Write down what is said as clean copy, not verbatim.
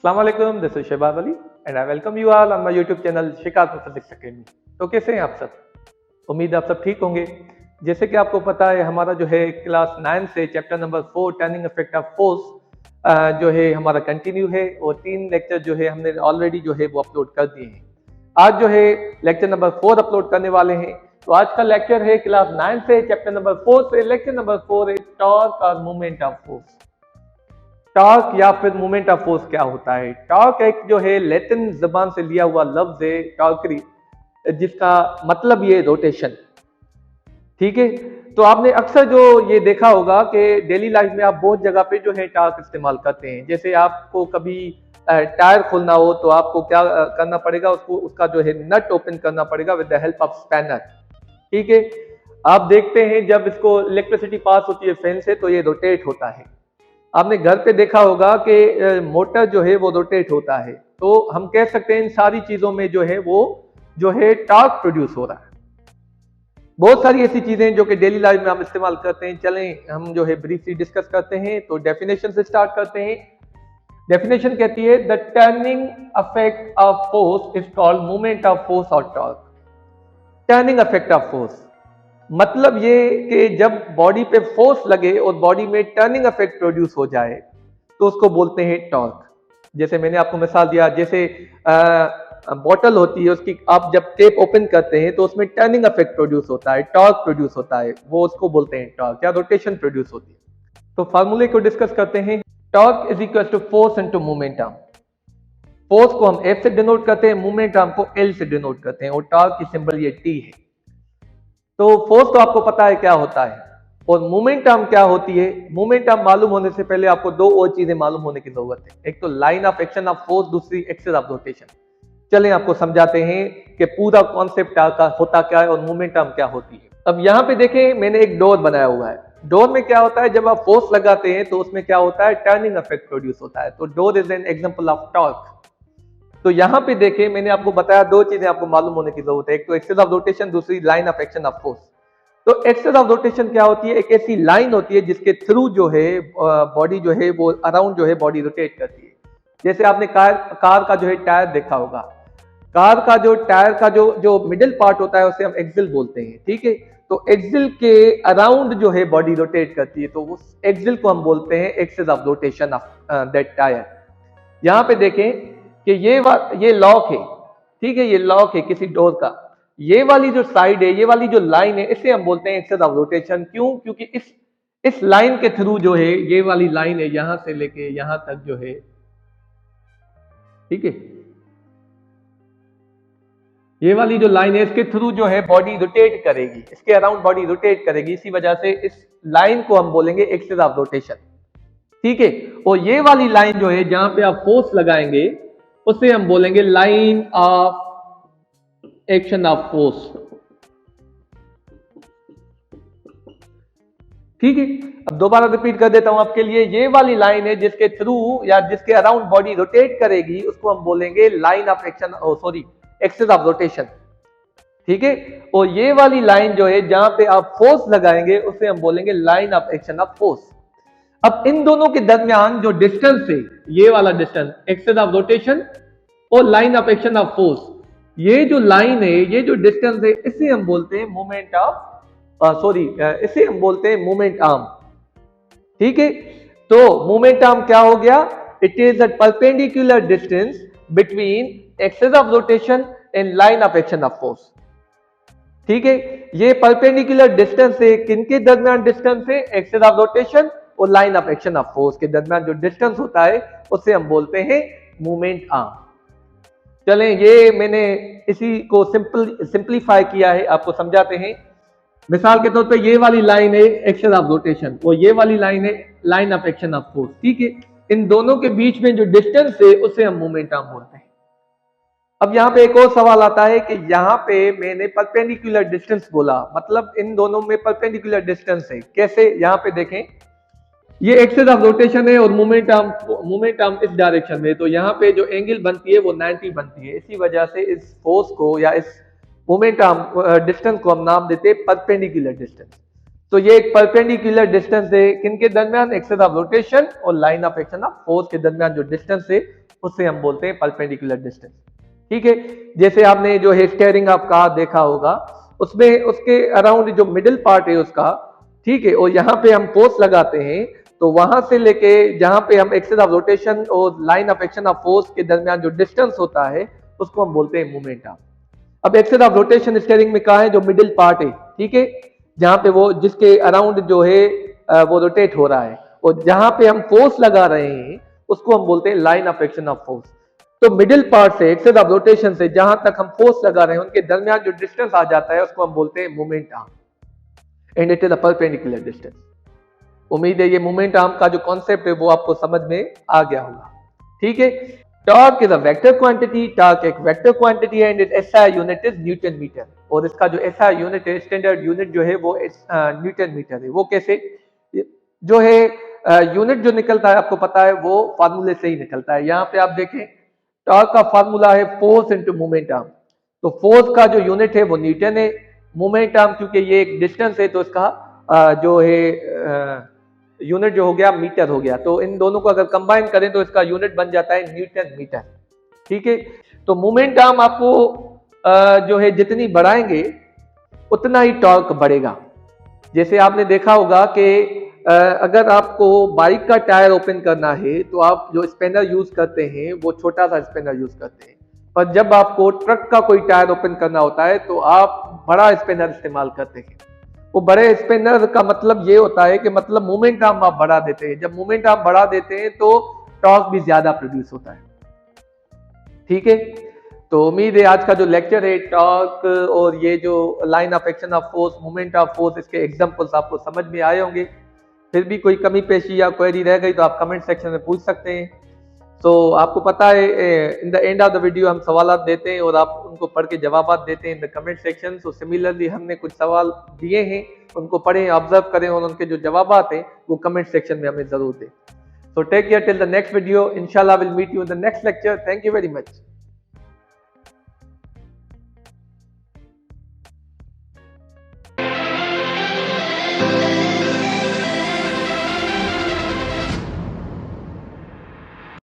अस्सलाम वालेकुम, this is Shahbaz Ali and I welcome you all on my YouTube channel Shikar physics academy. तो कैसे हैं आप सब? उम्मीद है आप सब ठीक होंगे। जैसे कि आपको पता है हमारा जो है क्लास 9 से chapter number 4 turning effect of force जो है हमारा कंटिन्यू है और 3 लेक्चर जो है हमने ऑलरेडी जो है वो अपलोड कर दिए हैं। आज जो है लेक्चर नंबर 4 अपलोड करने वाले हैं। तो आज का लेक्चर है क्लास 9 से चैप्टर नंबर 4 से लेक्चर नंबर 4 है टॉर्क और मूवमेंट ऑफ फोर्स। टॉर्क या फिर मूवमेंट ऑफ फोर्स क्या होता है? टॉर्क एक जो है लैटिन जबान से लिया हुआ लफ्ज है टॉर्करी, जिसका मतलब ये रोटेशन। ठीक है, तो आपने अक्सर जो ये देखा होगा कि डेली लाइफ में आप बहुत जगह पे जो है टॉर्क इस्तेमाल करते हैं। जैसे आपको कभी टायर खोलना हो तो आपको क्या करना पड़ेगा, उसका जो है नट ओपन करना पड़ेगा with the help of spanner. ठीक है, आप देखते हैं जब इसको इलेक्ट्रिसिटी पास होती है फैन से तो ये रोटेट होता है। आपने घर पे देखा होगा कि मोटर जो है वो रोटेट होता है। तो हम कह सकते हैं इन सारी चीजों में जो है वो जो है टॉर्क प्रोड्यूस हो रहा है। बहुत सारी ऐसी चीजें जो कि डेली लाइफ में हम इस्तेमाल करते हैं। चलें हम जो है ब्रीफली डिस्कस करते हैं। तो डेफिनेशन से स्टार्ट करते हैं। डेफिनेशन कहती है the turning effect of force is called movement of force और torque. Turning effect of force मतलब ये कि जब बॉडी पे फोर्स लगे और बॉडी में टर्निंग इफेक्ट प्रोड्यूस हो जाए तो उसको बोलते हैं टॉर्क। जैसे मैंने आपको मिसाल दिया, जैसे बॉटल होती है, उसकी आप जब टेप ओपन करते हैं तो उसमें टर्निंग इफेक्ट प्रोड्यूस होता है, टॉर्क प्रोड्यूस होता है, वो उसको बोलते हैं टॉर्क या रोटेशन प्रोड्यूस होती है। तो फार्मूले को डिस्कस करते हैं। Torque is equal to force into moment arm. Force को हम F से डिनोट करते हैं, मोमेंट आर्म को L से डिनोट करते हैं और टॉर्क की सिंबल ये T है। तो फोर्स तो आपको पता है क्या होता है और मोमेंट आर्म क्या होती है। मोमेंट आर्म मालूम होने से पहले आपको दो और चीजें मालूम होने की जरूरत है। एक तो line of action of force, दूसरी एक्सिस ऑफ रोटेशन। चलें आपको समझाते हैं कि पूरा कॉन्सेप्ट होता क्या है और मोमेंट आर्म क्या होती है। अब यहाँ पे देखें मैंने एक डोर बनाया हुआ है। डोर में क्या होता है, जब आप फोर्स लगाते हैं तो उसमें क्या होता है, टर्निंग इफेक्ट प्रोड्यूस होता है। तो door is an example of torque. तो यहां पे देखें मैंने आपको बताया दो चीजें आपको मालूम होने की जरूरत है। एक तो एक्सिस ऑफ रोटेशन, दूसरी line of action of force. तो एक्सिस ऑफ रोटेशन क्या होती है, एक ऐसी लाइन होती है जिसके थ्रू जो है बॉडी जो है वो अराउंड जो है बॉडी रोटेट करती है। जैसे आपने कार का जो है टायर देखा होगा। कार का जो टायर का जो मिडिल पार्ट होता है उसे हम एक्सिल बोलते हैं। ठीक है, तो एक्सिल के अराउंड जो है बॉडी रोटेट करती है, तो उस एक्सिल को हम बोलते हैं axis of rotation of that tyre. यहां पे देखें कि ये लॉक है। ठीक है, ये लॉक है किसी डोर का। ये वाली जो साइड है, ये वाली जो लाइन है, इसे हम बोलते हैं एक्सिस ऑफ रोटेशन। क्यों? क्योंकि इस लाइन के थ्रू जो है, ये वाली लाइन है यहां से लेके यहां तक जो है, ठीक है, ये वाली जो लाइन है इसके थ्रू जो है बॉडी रोटेट करेगी, इसके अराउंड बॉडी रोटेट करेगी। इसी वजह से इस लाइन को हम बोलेंगे एक्सिस ऑफ रोटेशन। ठीक है, और ये वाली लाइन जो है जहां पे आप फोर्स लगाएंगे उसे हम बोलेंगे line of action of force. ठीक है, अब दोबारा रिपीट कर देता हूं आपके लिए। ये वाली लाइन है जिसके थ्रू या जिसके अराउंड बॉडी रोटेट करेगी, उसको हम बोलेंगे line of action, sorry, axis of rotation. ठीक है, और ये वाली लाइन जो है जहां पे आप फोर्स लगाएंगे उसे हम बोलेंगे line of action of force. अब इन दोनों के दरमियान जो डिस्टेंस है, ये वाला डिस्टेंस एक्सिस ऑफ रोटेशन और line of action of force, ये जो लाइन है, ये जो डिस्टेंस है, इसे हम बोलते हैं मोमेंट ऑफ इसे हम बोलते हैं मोमेंट आर्म। ठीक है, तो मोमेंट आर्म क्या हो गया, it is a perpendicular distance between axis of rotation and line of action of force. ठीक है, ये परपेंडिकुलर डिस्टेंस है, किनके दरमियान डिस्टेंस है, एक्सिस ऑफ रोटेशन और line of action of force के दरमियान जो डिस्टेंस होता है उसे हम बोलते हैं मोमेंट आर्म। चलें, ये मैंने इसी को सिंपलीफाई किया है, आपको समझाते हैं। मिसाल के तौर पे ये वाली लाइन है एक्सिस ऑफ रोटेशन और ये वाली लाइन है line of action of force. ठीक है, इन दोनों के बीच में जो डिस्टेंस है उसे हम मोमेंट आर्म बोलते हैं। अब यहाँ पे एक और सवाल आता है कि यहाँ पे मैंने परपेंडिकुलर डिस्टेंस बोला, मतलब इन दोनों में परपेंडिकुलर डिस्टेंस है। कैसे? यहाँ पे देखें, ये एक्सिस ऑफ रोटेशन है और मोमेंट आर्म इस डायरेक्शन में, तो यहाँ पे जो एंगल बनती है वो 90 बनती है। इसी वजह से इस फोर्स को या इस मोमेंट आर्म डिस्टेंस को हम नाम देते हैं परपेंडिकुलर डिस्टेंस। तो ये एक परपेंडिकुलर डिस्टेंस है किनके दरमियान, एक्सिस ऑफ रोटेशन और line of action of force के दरमियान जो डिस्टेंस है उससे हम बोलते हैं परपेंडिकुलर डिस्टेंस। ठीक है, जैसे आपने जो है स्टीयरिंग ऑफ कार देखा होगा, उसमें उसके अराउंड जो मिडिल पार्ट है उसका, ठीक है, और यहाँ पे हम फोर्स लगाते हैं, तो वहां से लेके जहां पे हम एक्सिस ऑफ रोटेशन और line of action of force के दरमियान जो डिस्टेंस होता है उसको हम बोलते हैं मोमेंट आर्म। अब एक्सिस ऑफ रोटेशन स्टीयरिंग में कहा है, जो मिडिल पार्ट है, ठीक है, जहां पे वो जिसके अराउंड जो है वो रोटेट हो रहा है, और जहां पे हम फोर्स लगा रहे हैं उसको हम बोलते हैं line of action of force. तो मिडिल पार्ट से एक्सिस ऑफ रोटेशन से जहां तक हम फोर्स लगा रहे हैं उनके दरमियान जो डिस्टेंस आ जाता है उसको हम बोलते हैं moment arm and it is a perpendicular distance. उम्मीद है ये मोमेंट आर्म का जो कॉन्सेप्ट है वो आपको समझ में आ गया होगा। ठीक है, torque is a vector quantity, torque एक वेक्टर क्वांटिटी है and it SI unit is newton metre, और इसका जो एसआई यूनिट है, स्टैंडर्ड यूनिट जो है वो न्यूटन मीटर है। वो कैसे, जो है यूनिट जो निकलता है आपको पता है वो फार्मूले से ही निकलता है। यहाँ पे आप देखें टॉर्क का फार्मूला है फोर्स इंटू मोमेंट आर्म, तो फोर्स का जो यूनिट है वो न्यूटन है, मोमेंट आर्म क्योंकि ये एक डिस्टेंस है तो इसका जो है यूनिट जो हो गया मीटर हो गया, तो इन दोनों को अगर कंबाइन करें तो इसका यूनिट बन जाता है न्यूटन मीटर। ठीक है, तो मोमेंट आर्म आपको जो है जितनी बढ़ाएंगे उतना ही टॉर्क बढ़ेगा। जैसे आपने देखा होगा कि अगर आपको बाइक का टायर ओपन करना है तो आप जो स्पेनर यूज करते हैं वो छोटा सा स्पेनर यूज करते हैं, पर जब आपको ट्रक का कोई टायर ओपन करना होता है तो आप बड़ा स्पेनर इस्तेमाल करते हैं। वो बड़े स्पिनर का मतलब ये होता है कि मतलब मोमेंट आर्म आप बढ़ा देते हैं, जब मोमेंट आर्म बढ़ा देते हैं तो टॉर्क भी ज्यादा प्रोड्यूस होता है। ठीक है, तो उम्मीद है आज का जो लेक्चर है टॉर्क और ये जो line of action of force, moment of force, इसके एग्जांपल्स आपको समझ में आए होंगे। फिर भी कोई कमी पेशी या क्वेरी रह गई तो आप कमेंट सेक्शन में पूछ सकते हैं। तो आपको पता है in the end of the video हम सवाल देते हैं और आप उनको पढ़ के जवाब देते हैं in the comment section. So similarly हमने कुछ सवाल दिए हैं, उनको पढ़ें, ऑब्जर्व करें और उनके जो जवाब हैं वो कमेंट सेक्शन में हमें जरूर दें। So take care till the next video, इंशाल्लाह will meet you in the next lecture. Thank you very much.